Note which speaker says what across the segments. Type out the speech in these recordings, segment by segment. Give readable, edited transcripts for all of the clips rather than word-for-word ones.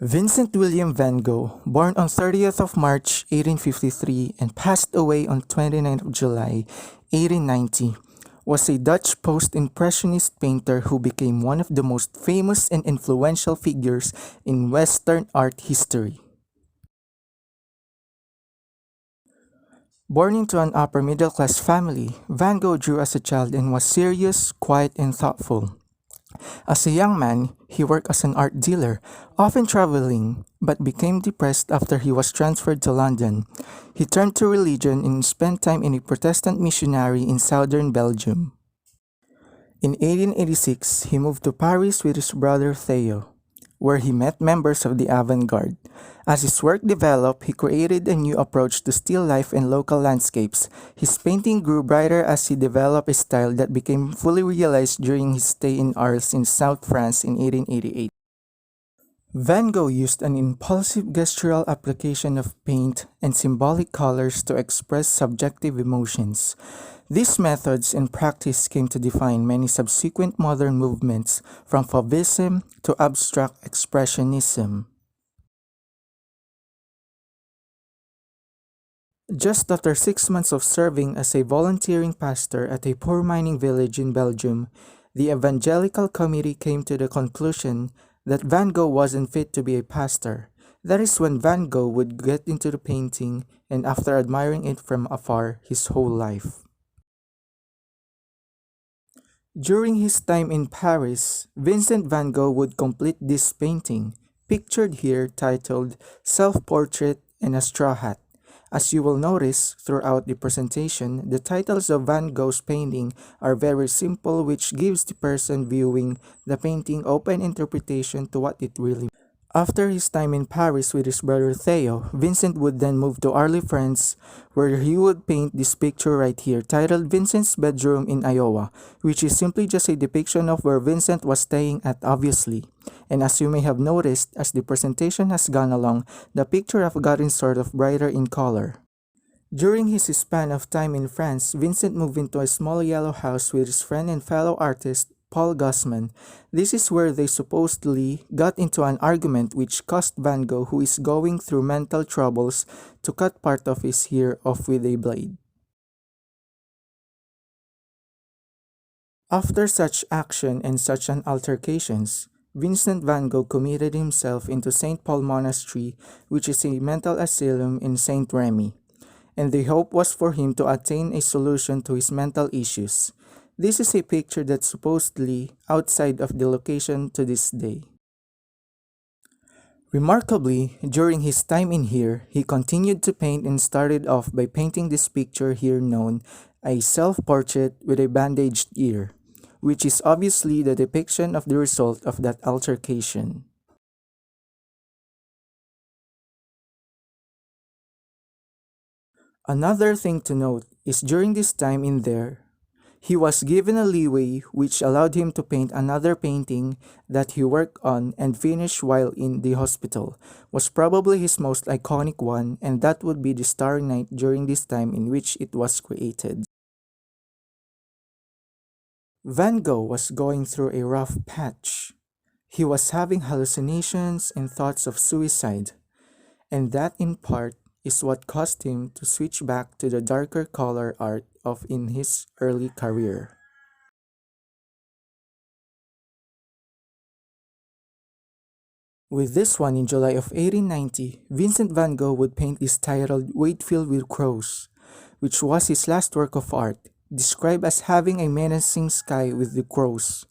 Speaker 1: Vincent William van Gogh, born on 30th of March 1853 and passed away on 29th of July 1890, was a Dutch post-impressionist painter who became one of the most famous and influential figures in Western art history. Born into an upper middle class family, Van Gogh drew as a child and was serious, quiet, and thoughtful. As a young man, he worked as an art dealer, often traveling, but became depressed after he was transferred to London. He turned to religion and spent time in a Protestant missionary in southern Belgium. In 1886, he moved to Paris with his brother Theo, where he met members of the avant-garde. As his work developed, he created a new approach to still life and local landscapes. His painting grew brighter as he developed a style that became fully realized during his stay in Arles in South France in 1888. Van Gogh used an impulsive gestural application of paint and symbolic colors to express subjective emotions. These methods and practice came to define many subsequent modern movements, from Fauvism to abstract expressionism. Just after 6 months of serving as a volunteering pastor at a poor mining village in Belgium, the Evangelical Committee came to the conclusion that Van Gogh wasn't fit to be a pastor. That is when Van Gogh would get into the painting, and after admiring it from afar his whole life. During his time in Paris, Vincent van Gogh would complete this painting, pictured here, titled Self-Portrait and a Straw Hat. As you will notice throughout the presentation, the titles of Van Gogh's painting are very simple, which gives the person viewing the painting open interpretation to what it really means. After his time in Paris with his brother Theo, Vincent would then move to Arles, France, where he would paint this picture right here, titled Vincent's Bedroom in Iowa, which is simply just a depiction of where Vincent was staying at, obviously. And as you may have noticed, as the presentation has gone along, the picture have gotten sort of brighter in color. During his span of time in France, Vincent moved into a small yellow house with his friend and fellow artist, Paul Gaussman. This is where they supposedly got into an argument which caused Van Gogh, who is going through mental troubles, to cut part of his hair off with a blade. After such action and such an altercations, Vincent van Gogh committed himself into St. Paul Monastery, which is a mental asylum in St. Remy, and the hope was for him to attain a solution to his mental issues. This is a picture that's supposedly outside of the location to this day. Remarkably, during his time in here, he continued to paint and started off by painting this picture here known a self-portrait with a bandaged ear, which is obviously the depiction of the result of that altercation. Another thing to note is during this time in there, he was given a leeway which allowed him to paint another painting that he worked on and finished while in the hospital, was probably his most iconic one, and that would be the Starry Night during this time in which it was created. Van Gogh was going through a rough patch. He was having hallucinations and thoughts of suicide, and that in part is what caused him to switch back to the darker color art of in his early career. With this one in July of 1890, Vincent van Gogh would paint this titled Wakefield with Crows, which was his last work of art, described as having a menacing sky with the crows,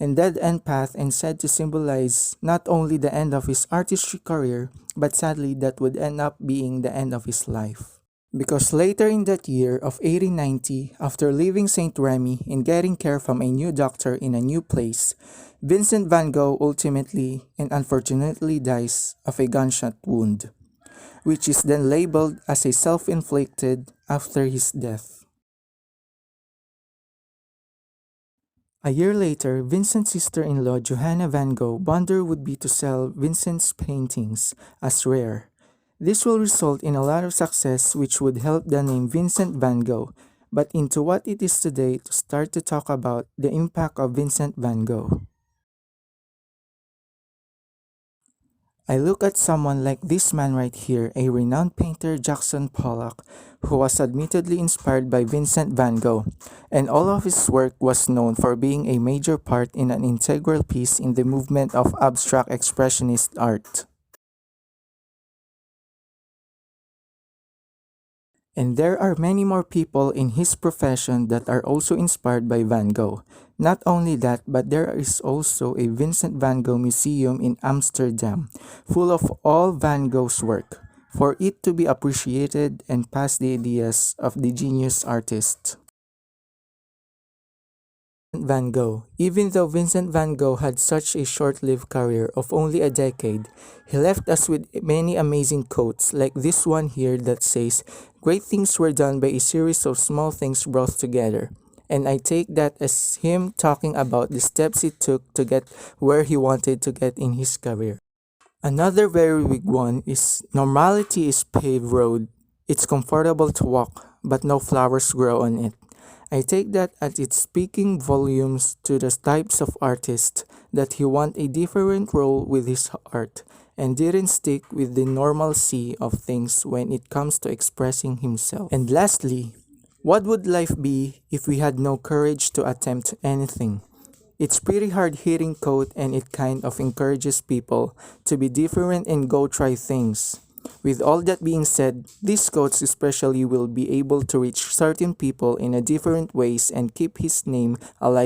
Speaker 1: and dead-end path, and said to symbolize not only the end of his artistry career, but sadly that would end up being the end of his life. Because later in that year of 1890, after leaving St. Remy and getting care from a new doctor in a new place, Vincent van Gogh ultimately and unfortunately dies of a gunshot wound, which is then labeled as a self-inflicted after his death. A year later, Vincent's sister-in-law Johanna van Gogh Bonder would be to sell Vincent's paintings as rare. This will result in a lot of success which would help the name Vincent van Gogh, but into what it is today to start to talk about the impact of Vincent van Gogh. I look at someone like this man right here, a renowned painter Jackson Pollock, who was admittedly inspired by Vincent van Gogh, and all of his work was known for being a major part in an integral piece in the movement of abstract expressionist art. And there are many more people in his profession that are also inspired by Van Gogh. Not only that, but there is also a Vincent van Gogh Museum in Amsterdam, full of all Van Gogh's work, for it to be appreciated and pass the ideas of the genius artist. Van Gogh. Even though Vincent van Gogh had such a short-lived career of only a decade, he left us with many amazing quotes like this one here that says, "Great things were done by a series of small things brought together." And I take that as him talking about the steps he took to get where he wanted to get in his career. Another very big one is normality is paved road. It's comfortable to walk, but no flowers grow on it. I take that as it's speaking volumes to the types of artist that he want a different role with his art and didn't stick with the normalcy of things when it comes to expressing himself. And lastly, what would life be if we had no courage to attempt anything? It's pretty hard hitting quote and it kind of encourages people to be different and go try things. With all that being said, these quotes especially will be able to reach certain people in a different ways and keep his name alive.